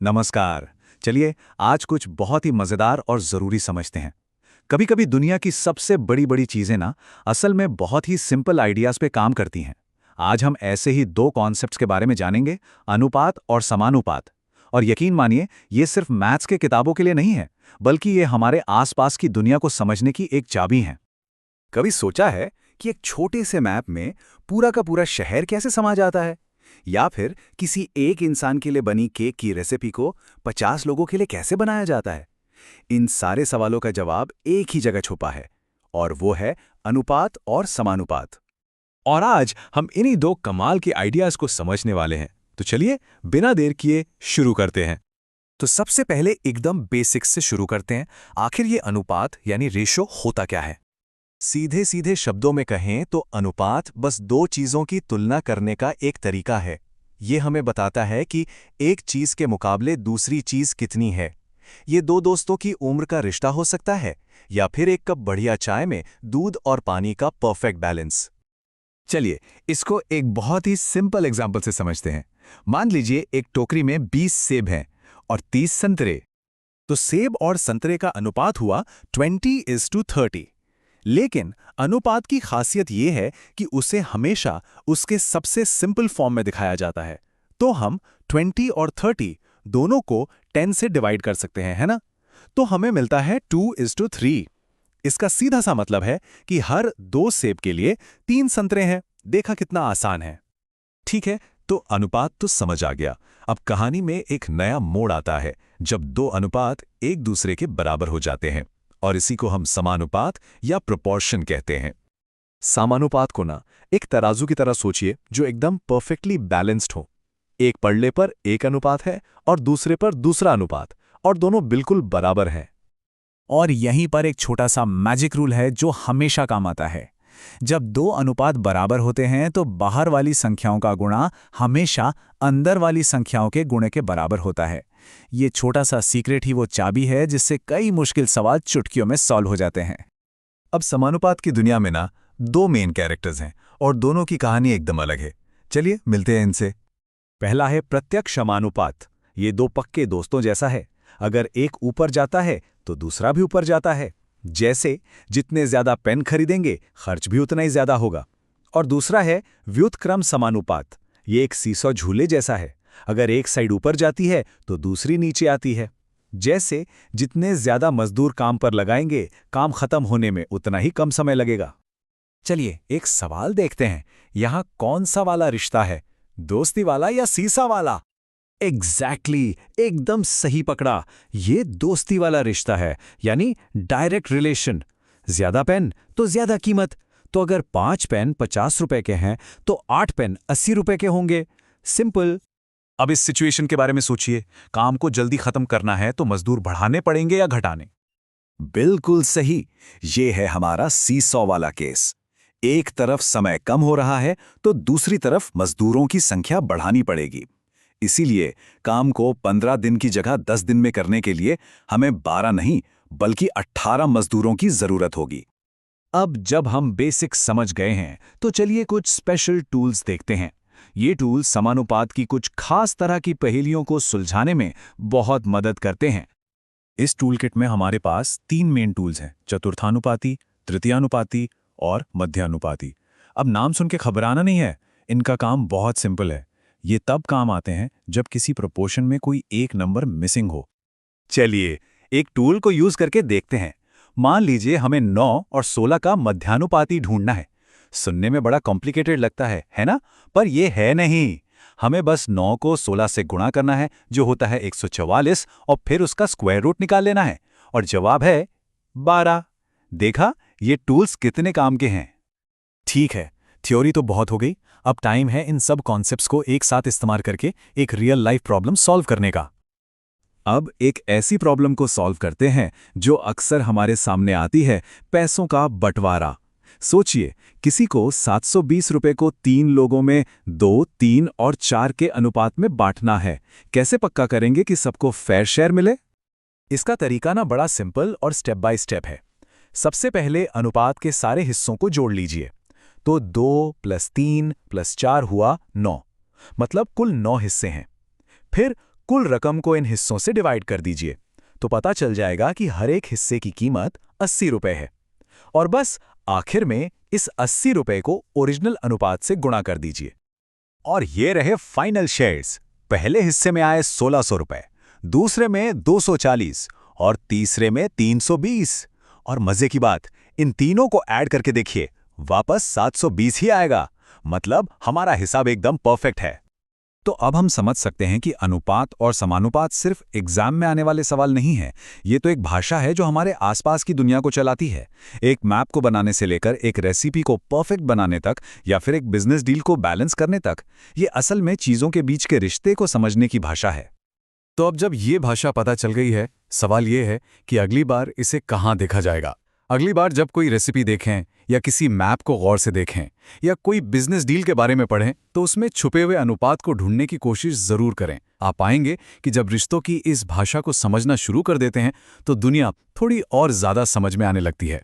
नमस्कार। चलिए आज कुछ बहुत ही मजेदार और जरूरी समझते हैं। कभी कभी दुनिया की सबसे बड़ी बड़ी चीजें ना असल में बहुत ही सिंपल आइडियाज पे काम करती हैं। आज हम ऐसे ही दो कॉन्सेप्ट्स के बारे में जानेंगे, अनुपात और समानुपात। और यकीन मानिए, ये सिर्फ मैथ्स के किताबों के लिए नहीं है, बल्कि ये हमारे आसपास की दुनिया को समझने की एक चाबी है। कभी सोचा है कि एक छोटे से मैप में पूरा का पूरा शहर कैसे समा जाता है? या फिर किसी एक इंसान के लिए बनी केक की रेसिपी को 50 लोगों के लिए कैसे बनाया जाता है? इन सारे सवालों का जवाब एक ही जगह छुपा है, और वो है अनुपात और समानुपात। और आज हम इन्हीं दो कमाल के आइडियाज को समझने वाले हैं। तो चलिए बिना देर किए शुरू करते हैं। तो सबसे पहले एकदम बेसिक्स से शुरू करते हैं। आखिर ये अनुपात यानी रेशो होता क्या है? सीधे सीधे शब्दों में कहें तो अनुपात बस दो चीजों की तुलना करने का एक तरीका है। ये हमें बताता है कि एक चीज के मुकाबले दूसरी चीज कितनी है। ये दो दोस्तों की उम्र का रिश्ता हो सकता है, या फिर एक कप बढ़िया चाय में दूध और पानी का परफेक्ट बैलेंस। चलिए इसको एक बहुत ही सिंपल एग्जाम्पल से समझते हैं। मान लीजिए एक टोकरी में 20 सेब हैं और 30 संतरे। तो सेब और संतरे का अनुपात हुआ 20:30। लेकिन अनुपात की खासियत यह है कि उसे हमेशा उसके सबसे सिंपल फॉर्म में दिखाया जाता है। तो हम 20 और 30 दोनों को 10 से डिवाइड कर सकते हैं, है ना? तो हमें मिलता है 2:3। इसका सीधा सा मतलब है कि हर 2 सेब के लिए 3 संतरे हैं। देखा कितना आसान है। ठीक है, तो अनुपात तो समझ आ गया। अब कहानी में एक नया मोड़ आता है जब दो अनुपात एक दूसरे के बराबर हो जाते हैं, और इसी को हम समानुपात या प्रोपोर्शन कहते हैं। समानुपात को ना एक तराजू की तरह सोचिए जो एकदम परफेक्टली बैलेंस्ड हो। एक पलड़े पर एक अनुपात है और दूसरे पर दूसरा अनुपात, और दोनों बिल्कुल बराबर हैं। और यहीं पर एक छोटा सा मैजिक रूल है जो हमेशा काम आता है। जब दो अनुपात बराबर होते हैं तो बाहर वाली संख्याओं का गुणा हमेशा अंदर वाली संख्याओं के गुणे के बराबर होता है। ये छोटा सा सीक्रेट ही वो चाबी है जिससे कई मुश्किल सवाल चुटकियों में सॉल्व हो जाते हैं। अब समानुपात की दुनिया में ना दो मेन कैरेक्टर्स हैं और दोनों की कहानी एकदम अलग है। चलिए मिलते हैं इनसे। पहला है प्रत्यक्ष समानुपात। ये दो पक्के दोस्तों जैसा है। अगर एक ऊपर जाता है तो दूसरा भी ऊपर जाता है। जैसे जितने ज्यादा पेन खरीदेंगे खर्च भी उतना ही ज्यादा होगा। और दूसरा है व्युत्क्रम समानुपात। ये एक सीसॉ झूले जैसा है। अगर एक साइड ऊपर जाती है तो दूसरी नीचे आती है। जैसे जितने ज्यादा मजदूर काम पर लगाएंगे, काम खत्म होने में उतना ही कम समय लगेगा। चलिए एक सवाल देखते हैं, यहां कौन सा वाला रिश्ता है, दोस्ती वाला या सीसा वाला? एग्जैक्टली, एकदम सही पकड़ा। ये दोस्ती वाला रिश्ता है, यानी डायरेक्ट रिलेशन। ज्यादा पेन तो ज्यादा कीमत। तो अगर 5 पेन 50 रुपए के हैं तो 8 पेन 80 रुपए के होंगे। सिंपल। अब इस सिचुएशन के बारे में सोचिए। काम को जल्दी खत्म करना है तो मजदूर बढ़ाने पड़ेंगे या घटाने? बिल्कुल सही। ये है हमारा सीसॉ वाला केस। एक तरफ समय कम हो रहा है तो दूसरी तरफ मजदूरों की संख्या बढ़ानी पड़ेगी। इसीलिए काम को 15 दिन की जगह 10 दिन में करने के लिए हमें 12 नहीं बल्कि 18 मजदूरों की जरूरत होगी। अब जब हम बेसिक्स समझ गए हैं तो चलिए कुछ स्पेशल टूल्स देखते हैं। ये टूल्स समानुपात की कुछ खास तरह की पहेलियों को सुलझाने में बहुत मदद करते हैं। इस टूल किट में हमारे पास 3 मेन टूल्स हैं: चतुर्थानुपाती, तृतीयानुपाती और मध्यानुपाती। अब नाम सुन के घबराना नहीं है, इनका काम बहुत सिंपल है। ये तब काम आते हैं जब किसी प्रोपोर्शन में कोई एक नंबर मिसिंग हो। चलिए एक टूल को यूज करके देखते हैं। मान लीजिए हमें 9 और 16 का मध्यानुपाती ढूंढना है। सुनने में बड़ा कॉम्प्लिकेटेड लगता है ना? पर ये है नहीं। हमें बस 9 को 16 से गुणा करना है, जो होता है 144, और फिर उसका स्क्वायर रूट निकाल लेना है, और जवाब है 12। देखा, ये टूल्स कितने काम के हैं। ठीक है, थ्योरी तो बहुत हो गई। अब टाइम है इन सब कॉन्सेप्ट्स को एक साथ इस्तेमाल करके एक रियल लाइफ प्रॉब्लम सॉल्व करने का। अब एक ऐसी प्रॉब्लम को सॉल्व करते हैं जो अक्सर हमारे सामने आती है, पैसों का बंटवारा। सोचिए, किसी को 720 रुपए को 3 लोगों में 2, 3 और 4 के अनुपात में बांटना है। कैसे पक्का करेंगे कि सबको फेयर शेयर मिले? इसका तरीका ना बड़ा सिंपल और स्टेप बाय स्टेप है। सबसे पहले अनुपात के सारे हिस्सों को जोड़ लीजिए। तो 2 + 3 + 4 हुआ 9, मतलब कुल 9 हिस्से हैं। फिर कुल रकम को इन हिस्सों से डिवाइड कर दीजिए, तो पता चल जाएगा कि हर एक हिस्से की कीमत 80 रुपए है। और बस आखिर में इस 80 रुपए को ओरिजिनल अनुपात से गुणा कर दीजिए। और ये रहे फाइनल शेयर्स। पहले हिस्से में आए 1600 रुपए, दूसरे में 240 और तीसरे में 320। और मजे की बात, इन तीनों को ऐड करके देखिए, वापस 720 ही आएगा। मतलब हमारा हिसाब एकदम परफेक्ट है। तो अब हम समझ सकते हैं कि अनुपात और समानुपात सिर्फ एग्जाम में आने वाले सवाल नहीं है। ये तो एक भाषा है जो हमारे आसपास की दुनिया को चलाती है। एक मैप को बनाने से लेकर एक रेसिपी को परफेक्ट बनाने तक, या फिर एक बिजनेस डील को बैलेंस करने तक, ये असल में चीजों के बीच के रिश्ते को समझने की भाषा है। तो अब जब ये भाषा पता चल गई है, सवाल ये है कि अगली बार इसे कहाँ देखा जाएगा। अगली बार जब कोई रेसिपी देखें या किसी मैप को गौर से देखें या कोई बिजनेस डील के बारे में पढ़ें, तो उसमें छुपे हुए अनुपात को ढूंढने की कोशिश जरूर करें। आप पाएंगे कि जब रिश्तों की इस भाषा को समझना शुरू कर देते हैं तो दुनिया थोड़ी और ज्यादा समझ में आने लगती है।